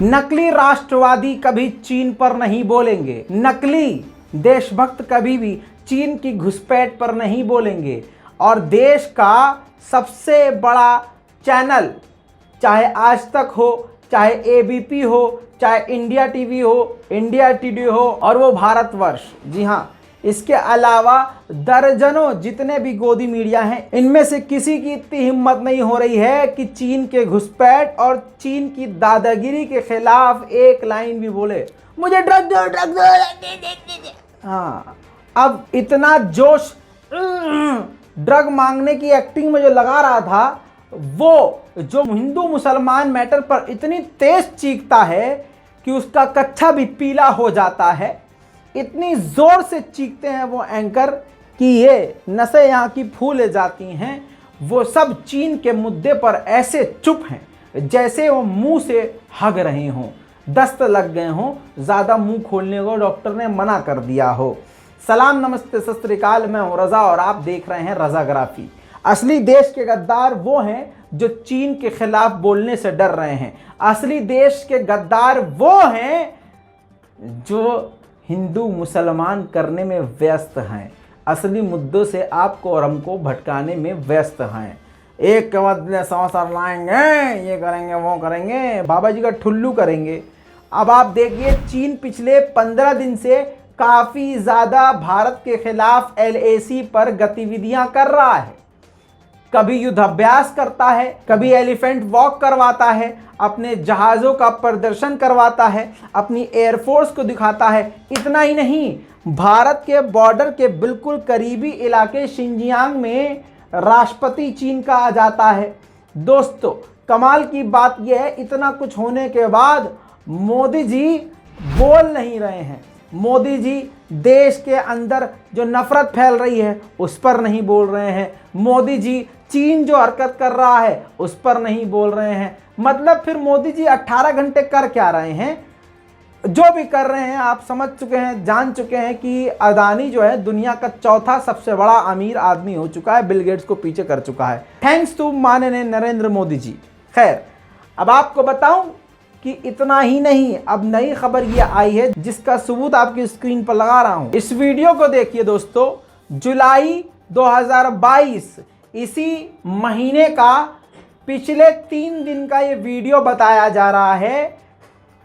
नकली राष्ट्रवादी कभी चीन पर नहीं बोलेंगे, नकली देशभक्त कभी भी चीन की घुसपैठ पर नहीं बोलेंगे। और देश का सबसे बड़ा चैनल, चाहे आज तक हो, चाहे एबीपी हो, चाहे इंडिया टीवी हो, इंडिया टुडे हो, और वो भारतवर्ष, जी हाँ, इसके अलावा दर्जनों जितने भी गोदी मीडिया हैं, इनमें से किसी की इतनी हिम्मत नहीं हो रही है कि चीन के घुसपैठ और चीन की दादागिरी के खिलाफ एक लाइन भी बोले, मुझे ड्रग दो, ड्रग दो, दे। हाँ, अब इतना जोश ड्रग मांगने की एक्टिंग में जो लगा रहा था, वो जो हिंदू मुसलमान मैटर पर इतनी तेज चीखता है कि उसका कच्छा भी पीला हो जाता है, इतनी जोर से चीखते हैं वो एंकर कि ये नसें यहाँ की फूले जाती हैं। वो सब चीन के मुद्दे पर ऐसे चुप हैं जैसे वो मुंह से हग रहे हों, दस्त लग गए हों, ज़्यादा मुंह खोलने को डॉक्टर ने मना कर दिया हो। सलाम नमस्ते सत श्री अकाल, मैं हूं रज़ा और आप देख रहे हैं रज़ाग्राफी। असली देश के गद्दार वो हैं जो चीन के खिलाफ बोलने से डर रहे हैं। असली देश के गद्दार वो हैं जो हिंदू मुसलमान करने में व्यस्त हैं, असली मुद्दों से आपको और हमको भटकाने में व्यस्त हैं। एक के बदले 100 सर लाएंगे, ये करेंगे, वो करेंगे, बाबा जी का ठुल्लू करेंगे। अब आप देखिए, चीन पिछले 15 दिन से काफ़ी ज़्यादा भारत के खिलाफ LAC पर गतिविधियां कर रहा है। कभी युद्धाभ्यास करता है, कभी एलिफेंट वॉक करवाता है, अपने जहाज़ों का प्रदर्शन करवाता है, अपनी एयरफोर्स को दिखाता है। इतना ही नहीं, भारत के बॉर्डर के बिल्कुल करीबी इलाके शिनजियांग में राष्ट्रपति चीन का आ जाता है। दोस्तों, कमाल की बात यह है, इतना कुछ होने के बाद मोदी जी बोल नहीं रहे हैं। मोदी जी देश के अंदर जो नफरत फैल रही है उस पर नहीं बोल रहे हैं। मोदी जी चीन जो हरकत कर रहा है उस पर नहीं बोल रहे हैं। मतलब फिर मोदी जी 18 घंटे कर क्या रहे हैं? जो भी कर रहे हैं आप समझ चुके हैं, जान चुके हैं कि अदानी जो है दुनिया का चौथा सबसे बड़ा अमीर आदमी हो चुका है, बिल गेट्स को पीछे कर चुका है, थैंक्स टू माननीय नरेंद्र मोदी जी। खैर, अब आपको बताऊं कि इतना ही नहीं, अब नई खबर ये आई है जिसका सबूत आपकी स्क्रीन पर लगा रहा हूं। इस वीडियो को देखिए दोस्तों, जुलाई 2022 इसी महीने का पिछले 3 दिन का ये वीडियो बताया जा रहा है।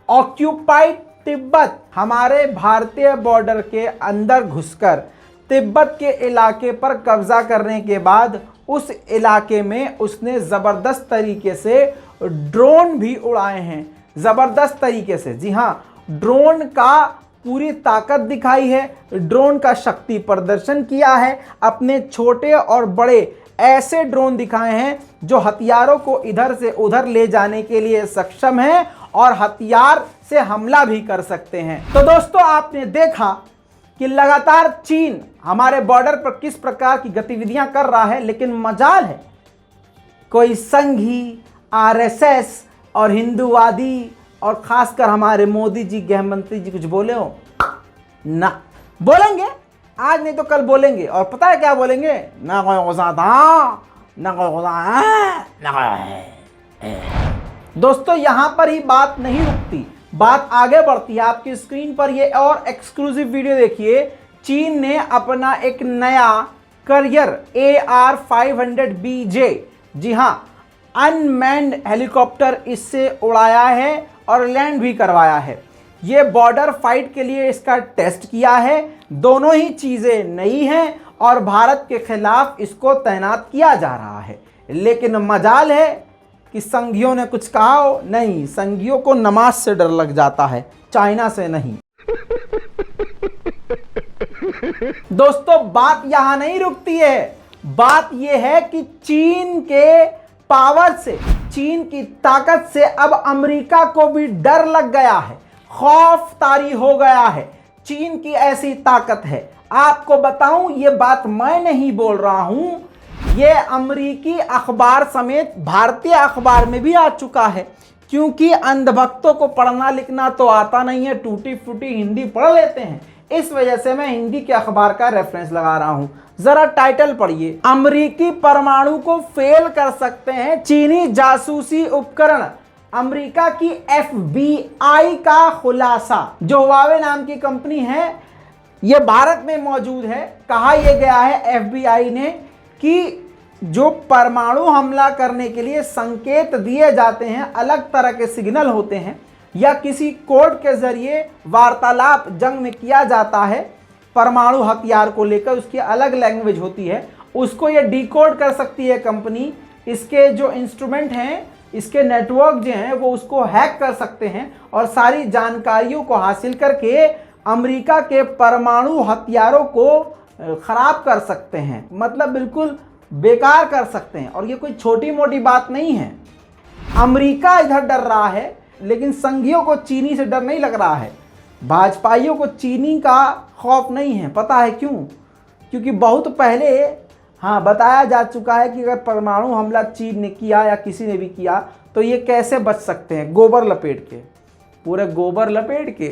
ऑक्यूपाइड तिब्बत, हमारे भारतीय बॉर्डर के अंदर घुसकर तिब्बत के इलाके पर कब्जा करने के बाद उस इलाके में उसने ज़बरदस्त तरीके से ड्रोन भी उड़ाए हैं, ज़बरदस्त तरीके से। जी हाँ, ड्रोन का पूरी ताकत दिखाई है, ड्रोन का शक्ति प्रदर्शन किया है, अपने छोटे और बड़े ऐसे ड्रोन दिखाए हैं जो हथियारों को इधर से उधर ले जाने के लिए सक्षम हैं और हथियार से हमला भी कर सकते हैं। तो दोस्तों, आपने देखा कि लगातार चीन हमारे बॉर्डर पर किस प्रकार की गतिविधियां कर रहा है, लेकिन मजाल है कोई संघी, RSS और हिंदूवादी और खासकर हमारे मोदी जी, गृह मंत्री जी कुछ बोले हो ना? बोलेंगे आज नहीं तो कल बोलेंगे, और पता है क्या बोलेंगे? ना कोई गुस्सा था, ना कोई गुस्सा है, ना कोई है। दोस्तों, यहां पर ही बात नहीं रुकती, बात आगे बढ़ती है। आपकी स्क्रीन पर ये और एक्सक्लूसिव वीडियो देखिए। चीन ने अपना एक नया करियर AR-500BJ, जी हां, अनमैन्ड हेलीकॉप्टर इससे उड़ाया है और लैंड भी करवाया है। ये बॉर्डर फाइट के लिए इसका टेस्ट किया है। दोनों ही चीज़ें नई हैं और भारत के खिलाफ इसको तैनात किया जा रहा है। लेकिन मजाल है कि संघियों ने कुछ कहा हो? नहीं, संघियों को नमाज से डर लग जाता है, चाइना से नहीं। दोस्तों, बात यहां नहीं रुकती है। बात यह है कि चीन के पावर से, चीन की ताकत से अब अमेरिका को भी डर लग गया है, खौफ तारी हो गया है। चीन की ऐसी ताकत है। आपको बताऊं, ये बात मैं नहीं बोल रहा हूं, ये अमेरिकी अखबार समेत भारतीय अखबार में भी आ चुका है। क्योंकि अंधभक्तों को पढ़ना लिखना तो आता नहीं है, टूटी फूटी हिंदी पढ़ लेते हैं, इस वजह से मैं हिंदी के अखबार का रेफरेंस लगा रहा हूं। जरा टाइटल पढ़िए, अमेरिकी परमाणु को फेल कर सकते हैं चीनी जासूसी उपकरण, अमेरिका की FBI का खुलासा। जो हुआवे नाम की कंपनी है ये भारत में मौजूद है। कहा यह गया है FBI ने कि जो परमाणु हमला करने के लिए संकेत दिए जाते हैं, अलग तरह के सिग्नल होते हैं, या किसी कोड के जरिए वार्तालाप जंग में किया जाता है परमाणु हथियार को लेकर, उसकी अलग लैंग्वेज होती है, उसको ये डिकोड कर सकती है कंपनी। इसके जो इंस्ट्रूमेंट हैं, इसके नेटवर्क जो हैं वो उसको हैक कर सकते हैं और सारी जानकारियों को हासिल करके अमेरिका के परमाणु हथियारों को खराब कर सकते हैं, मतलब बिल्कुल बेकार कर सकते हैं। और ये कोई छोटी मोटी बात नहीं है। अमेरिका इधर डर रहा है, लेकिन संघियों को चीनी से डर नहीं लग रहा है। भाजपाइयों को चीनी का खौफ नहीं है। पता है क्यों? क्योंकि बहुत पहले बताया जा चुका है कि अगर परमाणु हमला चीन ने किया या किसी ने भी किया तो ये कैसे बच सकते हैं। गोबर लपेट के, पूरे गोबर लपेट के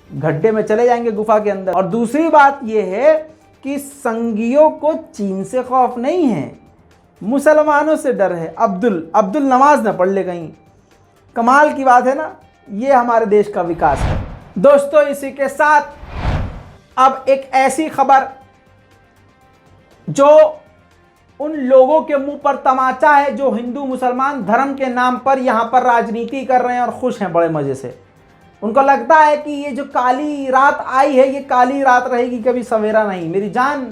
गड्ढे में चले जाएंगे गुफा के अंदर। और दूसरी बात यह है कि संघियों को चीन से खौफ नहीं है, मुसलमानों से डर है। अब्दुल नमाज न पढ़ ले कहीं। कमाल की बात है ना। ये हमारे देश का विकास है। दोस्तों, इसी के साथ अब एक ऐसी खबर जो उन लोगों के मुंह पर तमाचा है जो हिंदू मुसलमान धर्म के नाम पर यहां पर राजनीति कर रहे हैं और खुश हैं बड़े मजे से। उनको लगता है कि ये जो काली रात आई है ये काली रात रहेगी, कभी सवेरा नहीं। मेरी जान,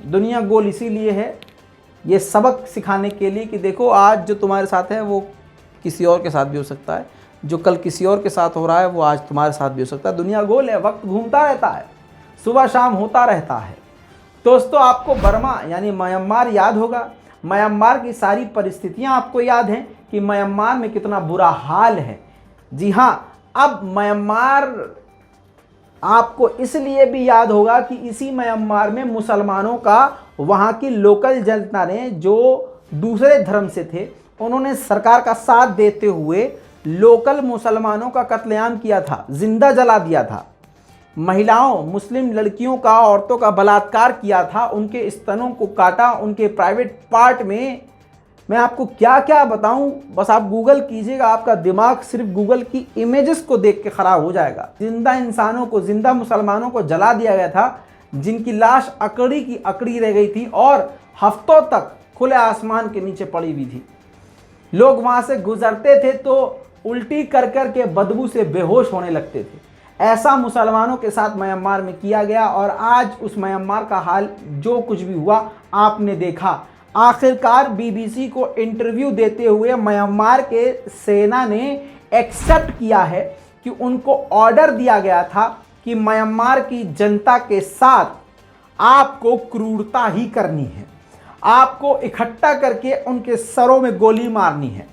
दुनिया गोल इसीलिए है, ये सबक सिखाने के लिए कि देखो आज जो तुम्हारे साथ है वो किसी और के साथ भी हो सकता है, जो कल किसी और के साथ हो रहा है वो आज तुम्हारे साथ भी हो सकता है। दुनिया गोल है, वक्त घूमता रहता है, सुबह शाम होता रहता है। दोस्तों, आपको बर्मा यानी म्यांमार याद होगा। म्यांमार की सारी परिस्थितियां आपको याद हैं कि म्यांमार में कितना बुरा हाल है। जी हाँ, अब म्यांमार आपको इसलिए भी याद होगा कि इसी म्यांमार में मुसलमानों का, वहाँ की लोकल जनता ने जो दूसरे धर्म से थे, उन्होंने सरकार का साथ देते हुए लोकल मुसलमानों का कत्लेआम किया था, जिंदा जला दिया था। महिलाओं, मुस्लिम लड़कियों का, औरतों का बलात्कार किया था, उनके स्तनों को काटा, उनके प्राइवेट पार्ट में। मैं आपको क्या क्या बताऊं, बस आप गूगल कीजिएगा, आपका दिमाग सिर्फ गूगल की इमेजेस को देख के खराब हो जाएगा। जिंदा इंसानों को, जिंदा मुसलमानों को जला दिया गया था, जिनकी लाश अकड़ी की अकड़ी रह गई थी और हफ्तों तक खुले आसमान के नीचे पड़ी हुई थी। लोग वहां से गुजरते थे तो उल्टी कर कर के बदबू से बेहोश होने लगते थे। ऐसा मुसलमानों के साथ म्यांमार में किया गया और आज उस म्यांमार का हाल जो कुछ भी हुआ आपने देखा। आखिरकार बीबीसी को इंटरव्यू देते हुए म्यांमार के सेना ने एक्सेप्ट किया है कि उनको ऑर्डर दिया गया था कि म्यांमार की जनता के साथ आपको क्रूरता ही करनी है, आपको इकट्ठा करके उनके सरों में गोली मारनी है।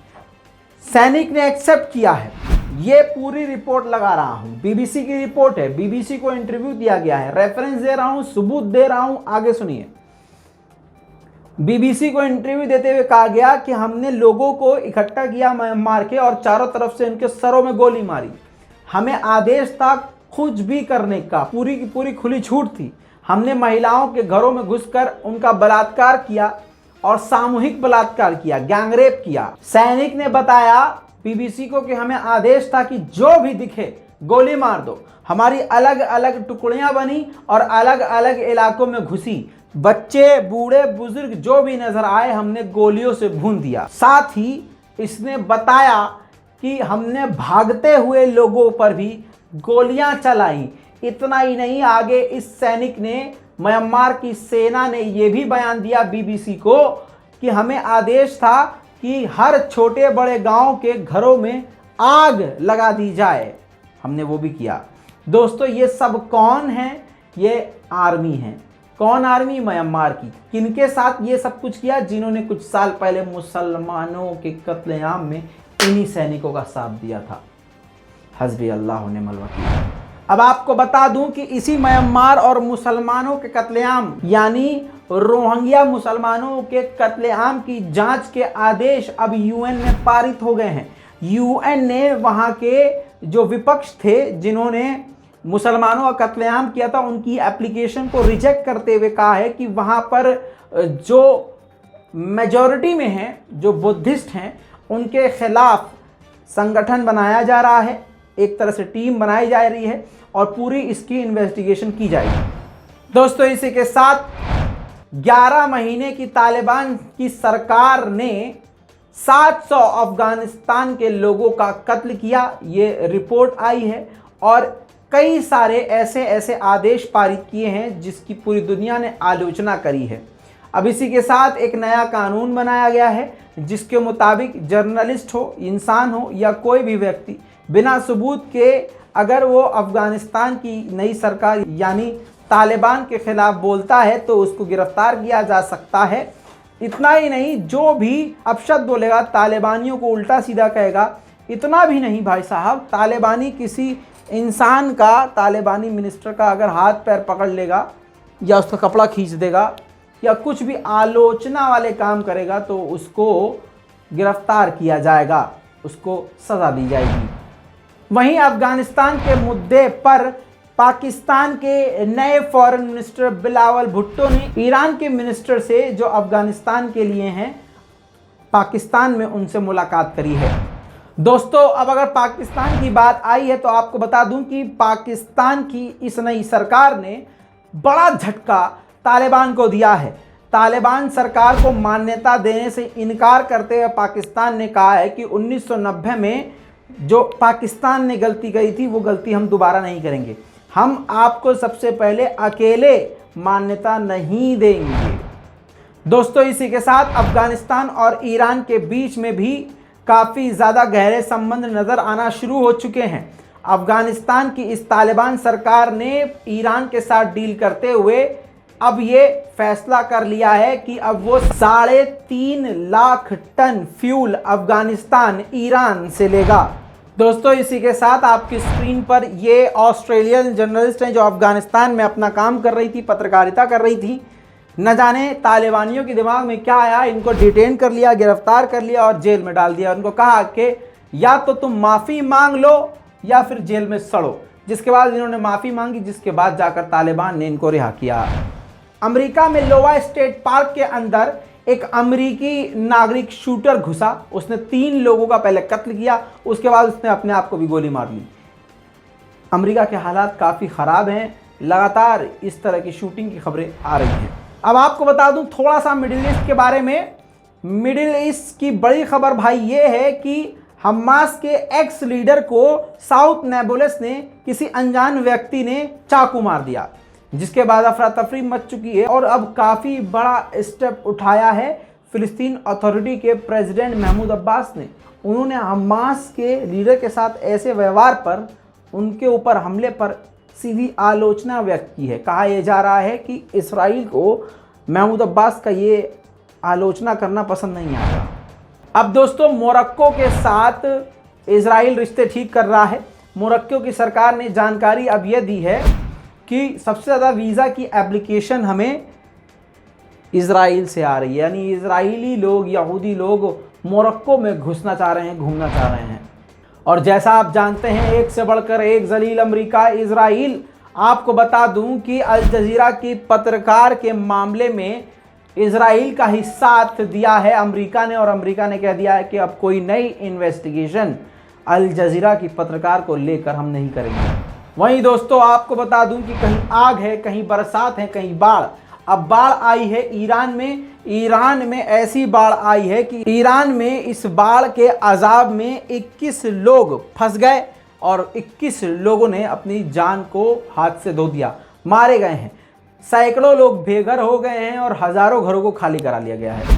सैनिक ने एक्सेप्ट किया है। ये पूरी रिपोर्ट लगा रहा हूं, बीबीसी की रिपोर्ट है, बीबीसी को इंटरव्यू दिया गया है, रेफरेंस दे रहा हूं, सबूत दे रहा हूं, आगे सुनिए। बीबीसी को इंटरव्यू देते हुए कहा गया कि हमने लोगों को इकट्ठा किया म्यांमार के और चारों तरफ से उनके सरों में गोली मारी। हमें आदेश था कुछ भी करने का, पूरी की पूरी खुली छूट थी। हमने महिलाओं के घरों में घुसकर उनका बलात्कार किया और सामूहिक बलात्कार किया, गैंगरेप किया। सैनिक ने बताया बीबीसी को कि हमें आदेश था कि जो भी दिखे गोली मार दो। हमारी अलग अलग टुकड़ियां बनी और अलग अलग इलाकों में घुसी। बच्चे, बूढ़े, बुजुर्ग जो भी नजर आए हमने गोलियों से भून दिया। साथ ही इसने बताया कि हमने भागते हुए लोगों पर भी गोलियां चलाई। इतना ही नहीं, आगे इस सैनिक ने, म्यांमार की सेना ने यह भी बयान दिया बीबीसी को कि हमें आदेश था कि हर छोटे बड़े गांव के घरों में आग लगा दी जाए। हमने वो भी किया। दोस्तों, ये सब कौन है? ये आर्मी है। कौन आर्मी? म्यांमार की। किनके साथ ये सब कुछ किया? जिन्होंने कुछ साल पहले मुसलमानों के कत्लेआम में इन्हीं सैनिकों का साथ दिया था। हस्बी अल्लाह व निअमल वकील। अब आपको बता दूं कि इसी म्यांमार और मुसलमानों के कत्लेआम यानी रोहिंग्या मुसलमानों के कत्लेआम की जांच के आदेश अब यूएन में पारित हो गए हैं। यूएन ने वहां के जो विपक्ष थे, जिन्होंने मुसलमानों का कत्लेआम किया था, उनकी एप्लीकेशन को रिजेक्ट करते हुए कहा है कि वहां पर जो मेजॉरिटी में हैं, जो बुद्धिस्ट हैं, उनके खिलाफ संगठन बनाया जा रहा है, एक तरह से टीम बनाई जा रही है और पूरी इसकी इन्वेस्टिगेशन की जाएगी। दोस्तों, इसी के साथ 11 महीने की तालिबान की सरकार ने 700 अफगानिस्तान के लोगों का कत्ल किया, ये रिपोर्ट आई है। और कई सारे ऐसे आदेश पारित किए हैं जिसकी पूरी दुनिया ने आलोचना करी है। अब इसी के साथ एक नया कानून बनाया गया है जिसके मुताबिक जर्नलिस्ट हो, इंसान हो या कोई भी व्यक्ति बिना सबूत के अगर वो अफगानिस्तान की नई सरकार यानी तालिबान के खिलाफ बोलता है तो उसको गिरफ्तार किया जा सकता है। इतना ही नहीं, जो भी अपशब्द बोलेगा, तालिबानियों को उल्टा सीधा कहेगा, इतना भी नहीं भाई साहब, तालिबानी किसी इंसान का, तालिबानी मिनिस्टर का अगर हाथ पैर पकड़ लेगा या उसका कपड़ा खींच देगा या कुछ भी आलोचना वाले काम करेगा तो उसको गिरफ्तार किया जाएगा, उसको सज़ा दी जाएगी। वहीं अफगानिस्तान के मुद्दे पर पाकिस्तान के नए फॉरेन मिनिस्टर बिलावल भुट्टो ने ईरान के मिनिस्टर से जो अफगानिस्तान के लिए हैं पाकिस्तान में उनसे मुलाकात करी है। दोस्तों, अब अगर पाकिस्तान की बात आई है तो आपको बता दूं कि पाकिस्तान की इस नई सरकार ने बड़ा झटका तालिबान को दिया है। तालिबान सरकार को मान्यता देने से इनकार करते हुए पाकिस्तान ने कहा है कि 1990 में जो पाकिस्तान ने गलती करी थी वो गलती हम दोबारा नहीं करेंगे, हम आपको सबसे पहले अकेले मान्यता नहीं देंगे। दोस्तों, इसी के साथ अफगानिस्तान और ईरान के बीच में भी काफ़ी ज़्यादा गहरे संबंध नज़र आना शुरू हो चुके हैं। अफगानिस्तान की इस तालिबान सरकार ने ईरान के साथ डील करते हुए अब ये फैसला कर लिया है कि अब वो 3.5 lakh ton fuel Afghanistan Iran से लेगा। दोस्तों, इसी के साथ आपकी स्क्रीन पर ये ऑस्ट्रेलियन जर्नलिस्ट हैं जो अफगानिस्तान में अपना काम कर रही थी, पत्रकारिता कर रही थी। न जाने तालिबानियों के दिमाग में क्या आया, इनको डिटेन कर लिया, गिरफ्तार कर लिया और जेल में डाल दिया। उनको कहा कि या तो तुम माफ़ी मांग लो या फिर जेल में सड़ो, जिसके बाद इन्होंने माफ़ी मांगी, जिसके बाद जाकर तालिबान ने इनको रिहा किया। अमेरिका में लोवा स्टेट पार्क के अंदर एक अमेरिकी नागरिक शूटर घुसा, उसने 3 लोगों का पहले कत्ल किया, उसके बाद उसने अपने आप को भी गोली मार ली। अमेरिका के हालात काफ़ी ख़राब हैं, लगातार इस तरह की शूटिंग की खबरें आ रही हैं। अब आपको बता दूं थोड़ा सा मिडिल ईस्ट के बारे में। मिडिल ईस्ट की बड़ी खबर भाई ये है कि हमास के एक्स लीडर को साउथ नेबुलस ने किसी अनजान व्यक्ति ने चाकू मार दिया, जिसके बाद अफरा तफरी मच चुकी है। और अब काफ़ी बड़ा स्टेप उठाया है फ़िलिस्तीन अथॉरिटी के प्रेसिडेंट महमूद अब्बास ने। उन्होंने हमास के लीडर के साथ ऐसे व्यवहार पर, उनके ऊपर हमले पर सीधी आलोचना व्यक्त की है। कहा यह जा रहा है कि इसराइल को महमूद अब्बास का ये आलोचना करना पसंद नहीं आया। अब दोस्तों, मोरक्को के साथ इसराइल रिश्ते ठीक कर रहा है। मोरक्को की सरकार ने जानकारी अब यह दी है कि सबसे ज़्यादा वीज़ा की एप्लीकेशन हमें इसराइल से आ रही है, यानी इजरायली लोग, यहूदी लोग मोरक्को में घुसना चाह रहे हैं, घूमना चाह रहे हैं। और जैसा आप जानते हैं, एक से बढ़कर एक जलील अमेरिका इसराइल। आपको बता दूं कि अल जजीरा की पत्रकार के मामले में इसराइल का ही साथ दिया है अमेरिका ने, और अमेरिका ने कह दिया है कि अब कोई नई इन्वेस्टिगेशन अल जजीरा की पत्रकार को लेकर हम नहीं करेंगे। वहीं दोस्तों, आपको बता दूं कि कहीं आग है, कहीं बरसात है, कहीं बाढ़। अब बाढ़ आई है ईरान में। ईरान में ऐसी बाढ़ आई है कि ईरान में इस बाढ़ के अजाब में 21 लोग फंस गए और 21 लोगों ने अपनी जान को हाथ से धो दिया, मारे गए हैं। सैकड़ों लोग बेघर हो गए हैं और हजारों घरों को खाली करा लिया गया है।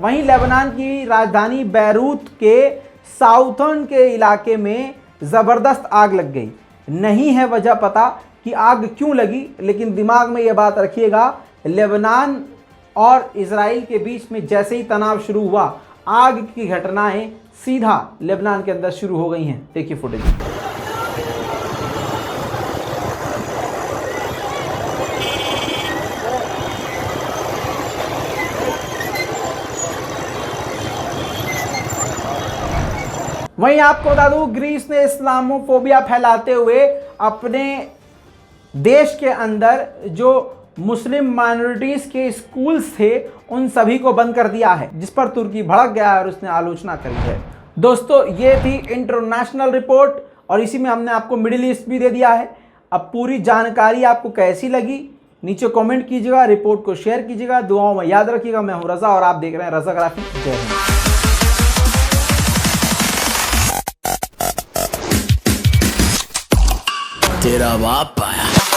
वहीं लेबनान की राजधानी बैरूत के साउथर्न के इलाके में ज़बरदस्त आग लग गई। नहीं है वजह पता कि आग क्यों लगी, लेकिन दिमाग में यह बात रखिएगा, लेबनान और इजराइल के बीच में जैसे ही तनाव शुरू हुआ, आग की घटनाएं सीधा लेबनान के अंदर शुरू हो गई हैं। देखिए फुटेज। वहीं आपको बता दूं, ग्रीस ने इस्लामोफोबिया फैलाते हुए अपने देश के अंदर जो मुस्लिम माइनॉरिटीज के स्कूल्स थे उन सभी को बंद कर दिया है, जिस पर तुर्की भड़क गया है और उसने आलोचना करी है। दोस्तों ये थी इंटरनेशनल रिपोर्ट और इसी में हमने आपको मिडिल ईस्ट भी दे दिया है। अब पूरी जानकारी आपको कैसी लगी नीचे कमेंट कीजिएगा, रिपोर्ट को शेयर कीजिएगा, दुआओं में याद रखिएगा। मैं हूं रजा और आप देख रहे हैं रजा ग्राफिक। जय हिंद। तेरा बाप आया।